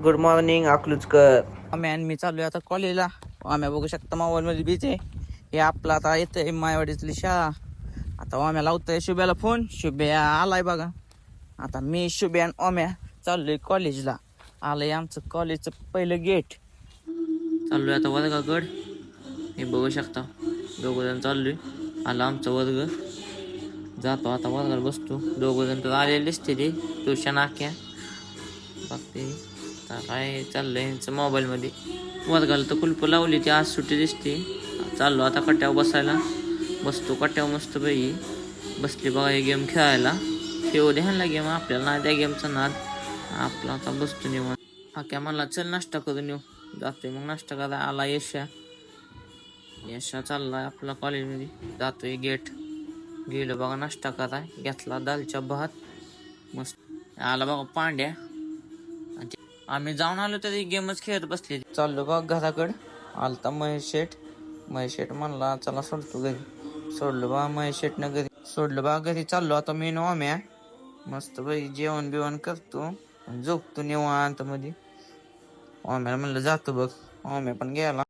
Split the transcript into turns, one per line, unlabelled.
Good morning Akalujkar.
Man मी चाललोय आता कॉलेजला. आम्ही बघू शकता मोबाईल मध्ये बीच आहे. हे आपला आता येतंय मायवाडीतली शाळा. आता ओम्या लावतोय शुभ्याला फोन. शुभ्या आलाय बघा. आता मी शुभ्या आणि ओम्या चाललोय कॉलेजला. आलंय आमचं कॉलेजचं पहिलं गेट. चाललोय आता वर्गाकड. हे बघू शकता दोघ जण चाललोय. आला आमचा वर्ग. जातो आता वर्गात बसतो. दोघ जण तर आलेले दिसते ते ट्युशन आख्या बघते. आता काय चाललंय यांचं मोबाईल मध्ये. वर्गाला तर कुलप लावली ती आज सुट्टी दिसते. चाललो आता कट्ट्यावर बसायला. बसतो कट्ट्यावर मस्त पैकी. बसली बघा हे गेम खेळायला. खेळू दे ह्यांना गेम, आपल्याला नाही त्या गेमचा नाद. आपला आता बसतो निवांत. हा काय म्हणला चल नाश्ता करून येऊ. जातोय मग नाश्ता करा. आला यशा चाललाय आपला कॉलेजमध्ये. जातोय गेट. गेलो बघा नाश्ता कराय. घेतला दालच्या भात मस्त. आला बघा पांड्या. आम्ही जाऊन आलो तरी गेमच खेळत बसले. चाललो बघ घराकड. आलता महेश शेठ म्हणला चला सोडतो घरी. सोडलं बा महेश शेठनं घरी. सोडलं बा घरी. चाललो आता मी ओम्या मस्त भाई जेवण बिवण करतो. झोपतो निवांत मध्ये. ओम्याला म्हणलं जातो बघ. ओम्या पण गेला.